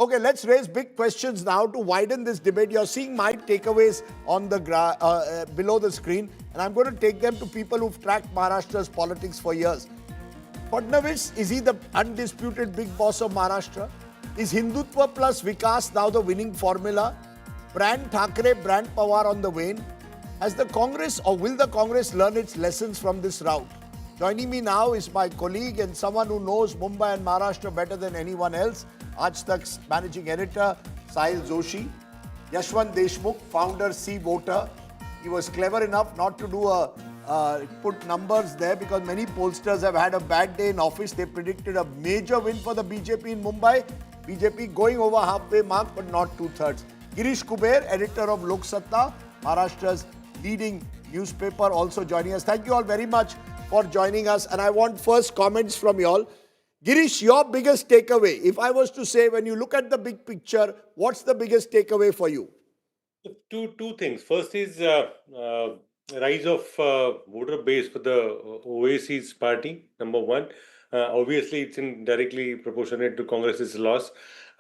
Okay, let's raise big questions now to widen this debate. You're seeing my takeaways on the below the screen, and I'm going to take them to people who've tracked Maharashtra's politics for years. Fadnavis, is he the undisputed big boss of Maharashtra? Is Hindutva plus Vikas now the winning formula? Brand Thackeray, brand Pawar on the wane? Has the Congress, or will the Congress learn its lessons from this rout? Joining me now is my colleague and someone who knows Mumbai and Maharashtra better than anyone else, Ajit's managing editor, Sahil Joshi. Yashwant Deshmukh, founder, C-voter. He was clever enough not to do put numbers there because many pollsters have had a bad day in office. They predicted a major win for the BJP in Mumbai. BJP going over halfway mark, but not two-thirds. Girish Kuber, editor of Lok Satta, Maharashtra's leading newspaper, also joining us. Thank you all very much for joining us. And I want first comments from you all. Girish, your biggest takeaway, if I was to say, when you look at the big picture, what's the biggest takeaway for you? Two things. First is rise of voter base for the Oasis party, number one. Obviously, it's directly proportionate to Congress's loss.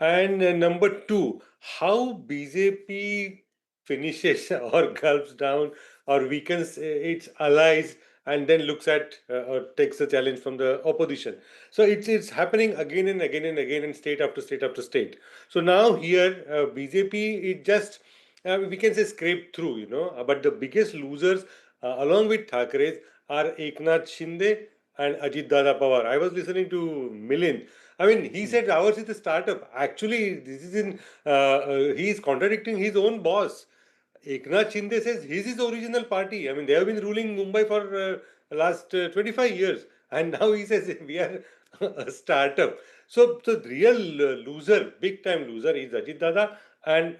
And number two, how BJP finishes or gulps down or weakens its allies and then looks at or takes a challenge from the opposition. So it's happening again and again and again in state after state after state. So now here BJP it just we can say scrape through, but the biggest losers along with Thackeray's are Eknath Shinde and Ajit Dada Pawar. I was listening to Milind. I mean, he said ours is a startup. Actually, this is he is contradicting his own boss. Eknath Shinde says he's his original party. I mean, they have been ruling Mumbai for last 25 years. And now he says we are a startup. So the real loser, big time loser is Ajit Dada and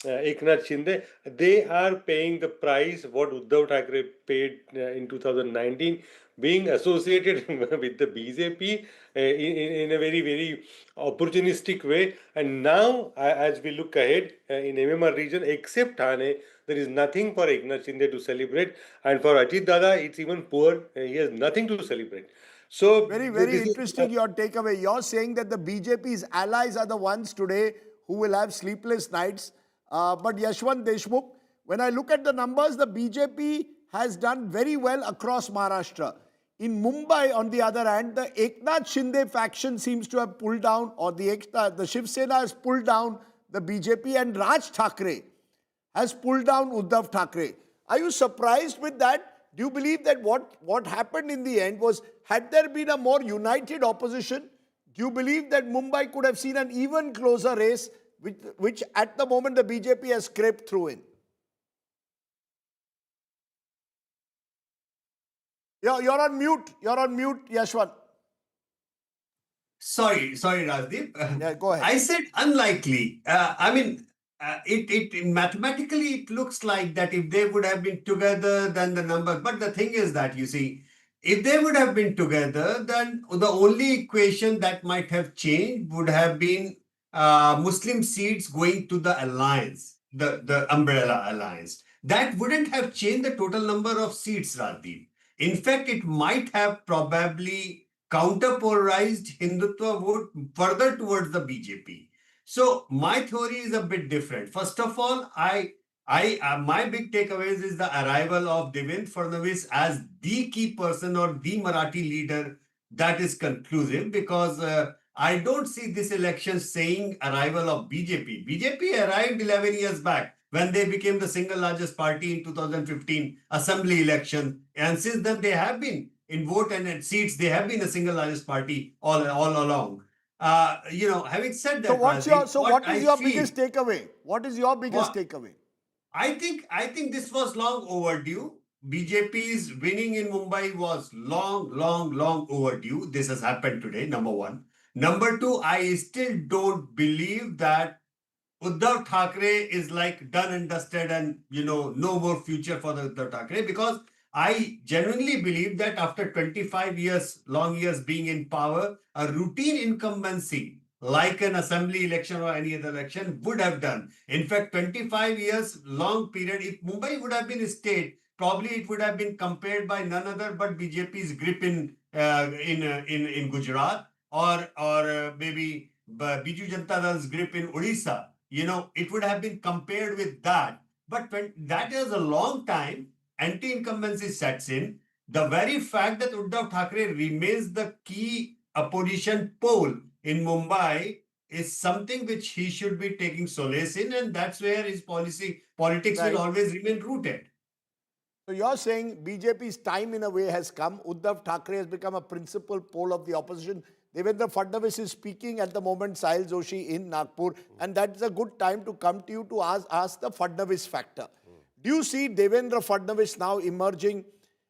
Eknath Shinde. They are paying the price what Uddhav Thackeray paid in 2019, being associated with the BJP in a very, very opportunistic way. And now, as we look ahead in MMR region, except Thane, there is nothing for Eknath Shinde to celebrate. And for Ajit Dada, it's even poor. He has nothing to celebrate. So, very, very interesting your takeaway. You're saying that the BJP's allies are the ones today who will have sleepless nights. But Yashwant Deshmukh, when I look at the numbers, the BJP has done very well across Maharashtra. In Mumbai, on the other hand, the Eknath Shinde faction seems to have pulled down, or the Shiv Sena has pulled down the BJP, and Raj Thackeray has pulled down Uddhav Thackeray. Are you surprised with that? Do you believe that what happened in the end was, had there been a more united opposition, do you believe that Mumbai could have seen an even closer race, which at the moment the BJP has scraped through in? You're on mute. You're on mute, Yashwant. Sorry, Rajdeep. Yeah, go ahead. I said unlikely. It mathematically it looks like that if they would have been together, then the number. But the thing is that you see, if they would have been together, then the only equation that might have changed would have been Muslim seats going to the alliance, the umbrella alliance. That wouldn't have changed the total number of seats, Rajdeep. In fact, it might have probably counterpolarized Hindutva vote further towards the BJP. So my theory is a bit different. First of all, my big takeaways is the arrival of Devendra Fadnavis as the key person or the Marathi leader that is conclusive, because I don't see this election saying arrival of BJP. BJP arrived 11 years back when they became the single largest party in 2015 assembly election. And since then, they have been in vote and in seats, they have been the single largest party all along. Having said that, what is your biggest takeaway? What is your biggest takeaway? I think this was long overdue. BJP's winning in Mumbai was long overdue. This has happened today, number one. Number two, I still don't believe that Uddhav Thackeray is like done and dusted and, no more future for the Uddhav Thackeray, because I genuinely believe that after 25 years, long years being in power, a routine incumbency like an assembly election or any other election would have done. In fact, 25 years, long period, if Mumbai would have been a state, probably it would have been compared by none other but BJP's grip in Gujarat or maybe Biju Janata Dal's grip in Odisha, it would have been compared with that. But when that is a long time, anti-incumbency sets in. The very fact that Uddhav Thackeray remains the key opposition pole in Mumbai is something which he should be taking solace in, and that's where his politics will Right. always remain rooted. So you're saying BJP's time in a way has come. Uddhav Thackeray has become a principal pole of the opposition. Devendra Fadnavis is speaking at the moment, Sahil Joshi in Nagpur, and that's a good time to come to you to ask the Fadnavis factor. Do you see Devendra Fadnavis now emerging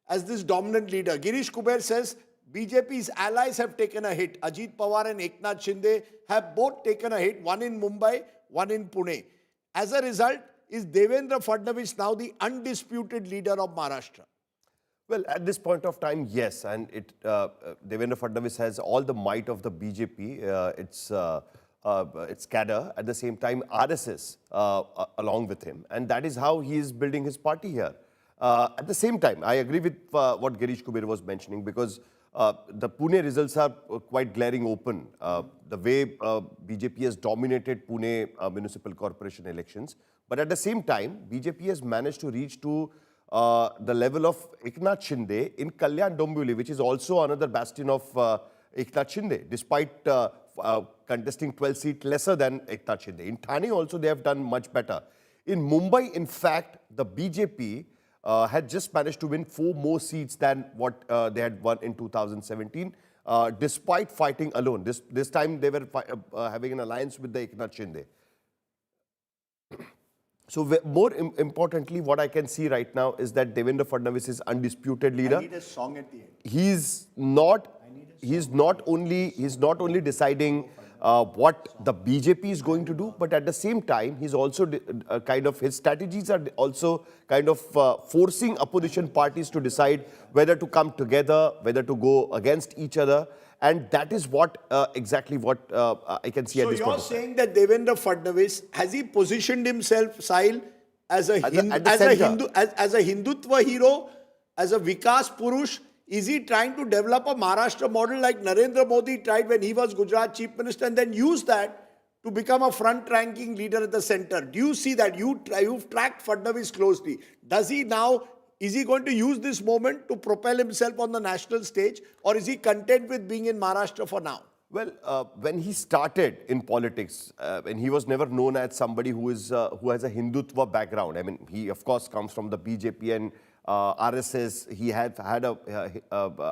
as this dominant leader? Girish Kuber says BJP's allies have taken a hit. Ajit Pawar and Eknath Shinde have both taken a hit, one in Mumbai, one in Pune. As a result, is Devendra Fadnavis now the undisputed leader of Maharashtra? Well, at this point of time, yes, and Devendra Fadnavis has all the might of the BJP, its cadre. At the same time, RSS along with him, and that is how he is building his party here. At the same time, I agree with what Girish Kuber was mentioning, because the Pune results are quite glaring open. The way BJP has dominated Pune municipal corporation elections, but at the same time, BJP has managed to reach to the level of Eknath Shinde in Kalyan Dombivli, which is also another bastion of Eknath Shinde, despite contesting 12 seats lesser than Eknath Shinde. In Thane also they have done much better. In Mumbai, in fact, the BJP had just managed to win 4 more seats than what they had won in 2017, despite fighting alone. This time they were having an alliance with the Eknath Shinde. So more importantly, what I can see right now is that Devendra Fadnavis is undisputed leader. I need a song at the end. He's not only deciding what the BJP is going to do, but at the same time, he's also his strategies are also forcing opposition parties to decide whether to come together, whether to go against each other. And that is what exactly what I can see at this point. So you're saying that Devendra Fadnavis, has he positioned himself, Sahil, as a Hindutva hero, as a Vikas Purush? Is he trying to develop a Maharashtra model like Narendra Modi tried when he was Gujarat Chief Minister, and then use that to become a front-ranking leader at the center? Do you see that? You've tracked Fadnavis closely. Is he going to use this moment to propel himself on the national stage, or is he content with being in Maharashtra for now? Well, when he started in politics, when he was never known as somebody who has a Hindutva background. I mean, he of course comes from the BJP and RSS. He had a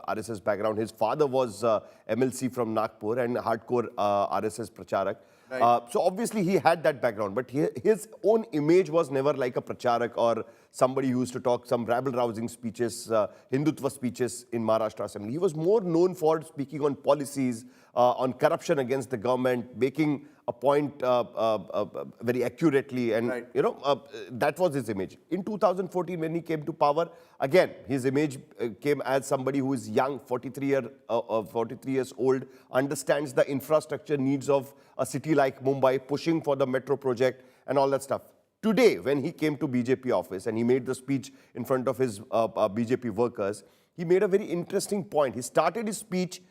RSS background. His father was MLC from Nagpur and hardcore RSS pracharak. Right. So obviously he had that background, but his own image was never like a pracharak or somebody who used to talk some rabble-rousing speeches, Hindutva speeches in Maharashtra Assembly. He was more known for speaking on policies, on corruption against the government, making a point very accurately, and right. That was his image. In 2014, when he came to power, again his image came as somebody who is young, 43 years old, understands the infrastructure needs of a city like Mumbai, pushing for the metro project and all that stuff. Today, when he came to BJP office and he made the speech in front of his BJP workers, he made a very interesting point. He started his speech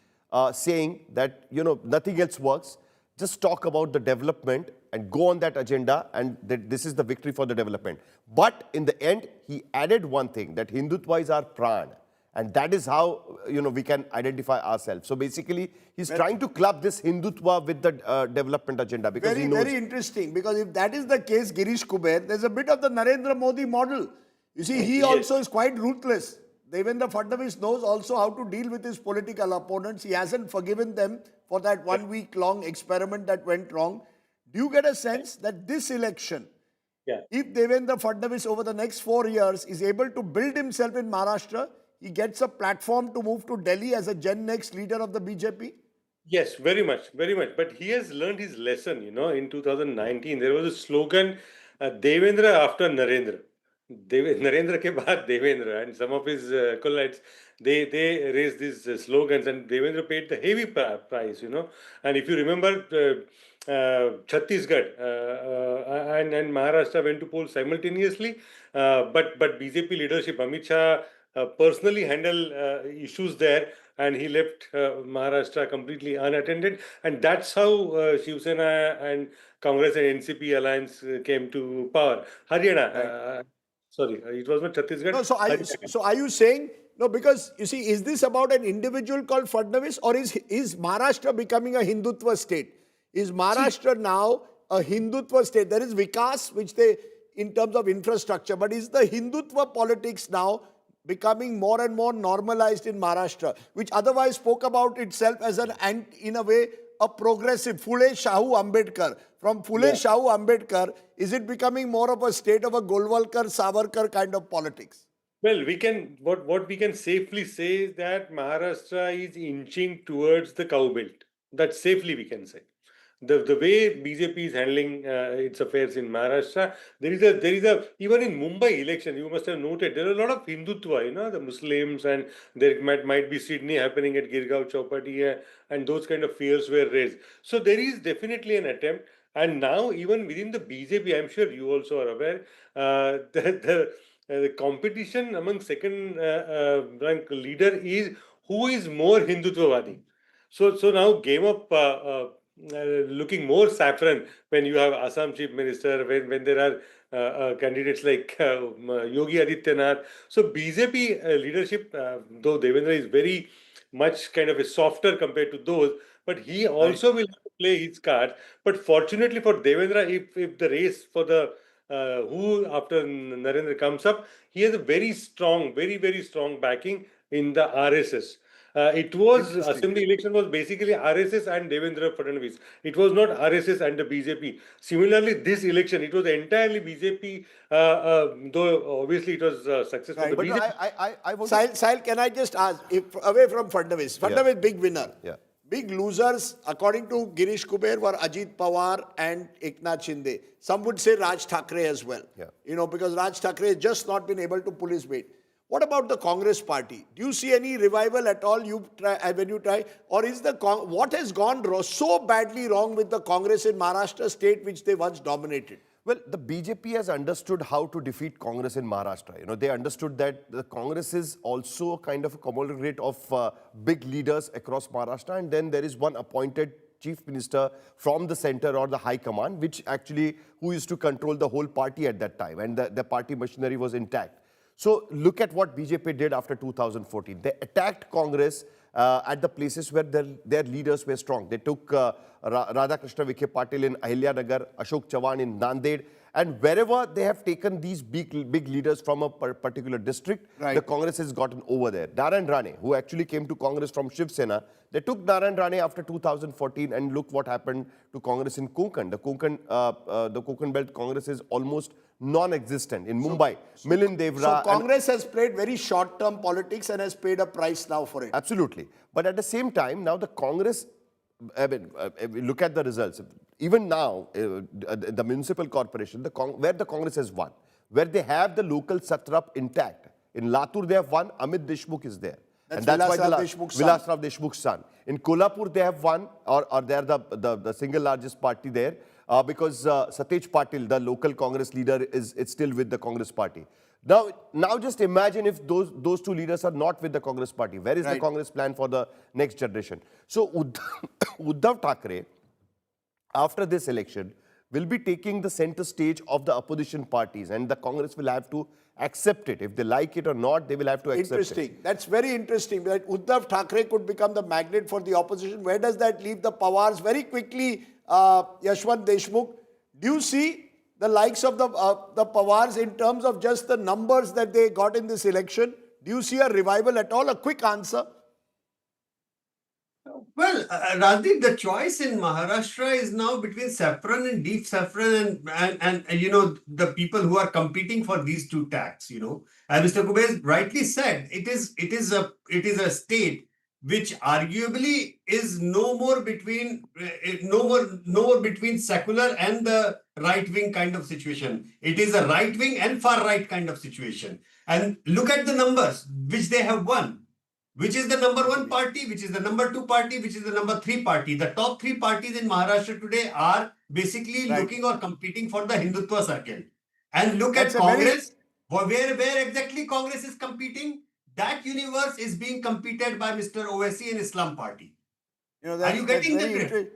saying that nothing else works. Just talk about the development and go on that agenda, and that this is the victory for the development. But in the end, he added one thing, that Hindutva is our pran. And that is how we can identify ourselves. So basically, he's trying to club this Hindutva with the development agenda, because he knows. Very interesting, because if that is the case, Girish Kuber, there's a bit of the Narendra Modi model. You see, he also is quite ruthless. Devendra Fadnavis knows also how to deal with his political opponents. He hasn't forgiven them for that 1 week long experiment that went wrong. Do you get a sense that this election, if Devendra Fadnavis over the next 4 years is able to build himself in Maharashtra, he gets a platform to move to Delhi as a Gen Next leader of the BJP? Yes, very much, very much. But he has learned his lesson. In 2019, there was a slogan, Devendra after Narendra. Narendra ke baad Devendra, and some of his acolytes, they raised these slogans, and Devendra paid the heavy price. And if you remember, Chhattisgarh and Maharashtra went to poll simultaneously, but BJP leadership, Amit Shah, personally handle issues there and he left Maharashtra completely unattended. And that's how Shiv Sena and Congress and NCP alliance came to power. Haryana, sorry, it was not No, Chhattisgarh. Haryana. so are you saying no? Because you see, is this about an individual called Fadnavis, or is Maharashtra becoming a Hindutva state? Is Maharashtra now a Hindutva state? There is Vikas, which they in terms of infrastructure, but is the Hindutva politics now becoming more and more normalized in Maharashtra, which otherwise spoke about itself as in a way, a progressive Phule, Shahu, Ambedkar. From Phule, Shahu, Ambedkar, is it becoming more of a state of a Golwalkar, Savarkar kind of politics? Well, we can what we can safely say is that Maharashtra is inching towards the cow belt. That safely we can say. The way BJP is handling its affairs in Maharashtra, there is a even in Mumbai election, you must have noted there are a lot of Hindutva, the Muslims, and there might be Sydney happening at Girgaon Chowpatty, and those kind of fears were raised. So there is definitely an attempt, and now even within the BJP, I'm sure you also are aware the competition among second rank leader is who is more Hindutvawadi. So now game of looking more saffron when you have Assam Chief Minister, when there are candidates like Yogi Adityanath. So BJP leadership, though Devendra is very much kind of a softer compared to those, but he also will have to play his cards. But fortunately for Devendra, if the race for the who after Narendra comes up, he has a very strong, very, very strong backing in the RSS. It was assembly election was basically RSS and Devendra Fadnavis. It was not RSS and the BJP. Similarly, this election it was entirely BJP. Though obviously it was successful. Right. The But no, BJP I want Sahil, can I just ask, if away from Fadnavis, Fadnavis big winner. Yeah. Big losers, according to Girish Kuber, were Ajit Pawar and Eknath Shinde. Some would say Raj Thackeray as well. Yeah. Because Raj Thackeray has just not been able to pull his weight. What about the Congress party? Do you see any revival at all when you try? Or is what has gone so badly wrong with the Congress in Maharashtra state, which they once dominated? Well, the BJP has understood how to defeat Congress in Maharashtra. They understood that the Congress is also a kind of a conglomerate of big leaders across Maharashtra, and then there is one appointed chief minister from the center or the high command, who used to control the whole party at that time, and the party machinery was intact. So look at what BJP did after 2014. They attacked Congress at the places where their leaders were strong. They took Radhakrishna Vikhe Patil in Ahilyanagar, Ashok Chavan in Nanded, and wherever they have taken these big leaders from a particular district, the Congress has gotten over there. Narayan Rane, who actually came to Congress from Shiv Sena, they took Narayan Rane after 2014, and look what happened to Congress in Konkan. The Konkan Belt Congress is almost non-existent. In Mumbai, Milind Devra... So Congress has played very short-term politics and has paid a price now for it. Absolutely. But at the same time, now the Congress... look at the results. Even now, the municipal corporation, where the Congress has won, where they have the local satrap intact. In Latur, they have won. Amit Deshmukh is there. That's why Vilas Rav Deshmukh's son. In Kolhapur, they have won, or they are the single largest party there, because Satej Patil, the local Congress leader, is still with the Congress party. Now just imagine if those two leaders are not with the Congress party. Where is the Congress plan for the next generation? So Uddhav Thackeray, after this election, will be taking the center stage of the opposition parties, and the Congress will have to accept it. If they like it or not, they will have to accept Interesting. it. That's very interesting. That Uddhav Thackeray could become the magnet for the opposition. Where does that leave the Pawars? Very quickly, Yashwant Deshmukh, do you see the likes of the Pawars in terms of just the numbers that they got in this election? Do you see a revival at all? A quick answer. Well, Rajdeep, the choice in Maharashtra is now between saffron and deep saffron and the people who are competing for these two tracks. As Mr. Kuber rightly said, it is a state which arguably is no more between secular and the right wing kind of situation. It is a right wing and far right kind of situation. And look at the numbers which they have won. Which is the number one party, which is the number two party, which is the number three party. The top three parties in Maharashtra today are basically looking or competing for the Hindutva circle. And look at Congress, where exactly Congress is competing. that universe is being competed by Mr. Owaisi and Islam Party. You know, Are you getting the very drift?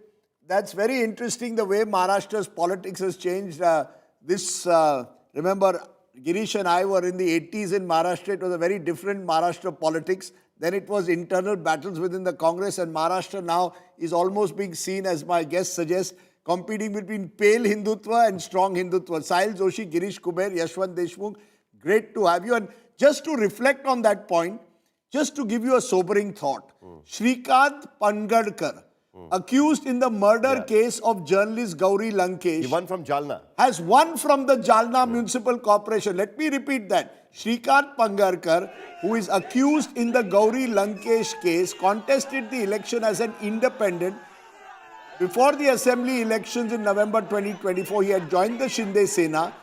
that's very interesting the way Maharashtra's politics has changed. Remember, Girish and I were in the 80s in Maharashtra. It was a very different Maharashtra politics. Then it was internal battles within the Congress, and Maharashtra now is almost being seen, as my guest suggests, competing between pale Hindutva and strong Hindutva. Sahil Joshi, Girish Kuber, Yashwant Deshmukh, great to have you. And just to reflect on that point, just to give you a sobering thought, Shrikant Pangadkar, accused in the murder case of journalist Gauri Lankesh, He won from Jalna. has won from the Jalna Municipal Corporation. Let me repeat that. Shrikant Pangadkar, who is accused in the Gauri Lankesh case, contested the election as an independent. Before the assembly elections in November 2024, he had joined the Shinde Sena.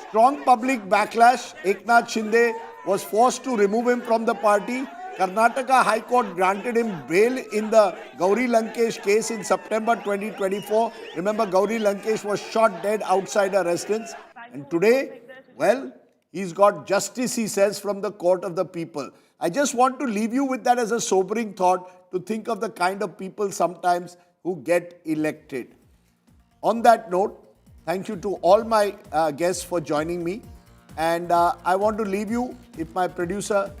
Strong public backlash. Eknath Shinde was forced to remove him from the party. Karnataka High Court granted him bail in the Gauri Lankesh case in September 2024. Remember, Gauri Lankesh was shot dead outside her residence. And today, well, he's got justice, he says, from the court of the people. I just want to leave you with that as a sobering thought, to think of the kind of people sometimes who get elected. On that note, thank you to all my guests for joining me. And I want to leave you, if my producer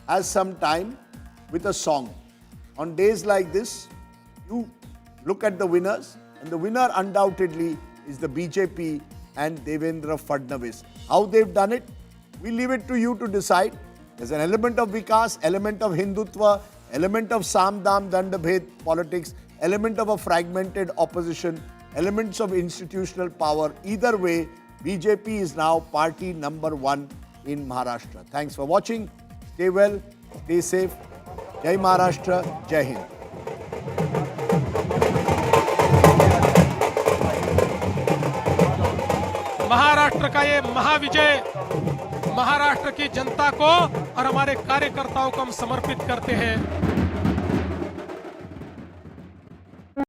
has some time, with a song. On days like this, you look at the winners, and the winner undoubtedly is the BJP and Devendra Fadnavis. How they've done it, we leave it to you to decide. There's an element of Vikas, element of Hindutva, element of Samdam Dandabhed politics, element of a fragmented opposition, elements of institutional power. Either way, BJP is now party number 1 in Maharashtra. Thanks for watching. Stay well, stay safe. Jai Maharashtra, Jai Hind. Maharashtra का ये महाविजय महाराष्ट्र की जनता को और हमारे कार्यकर्ताओं को हम समर्पित करते हैं।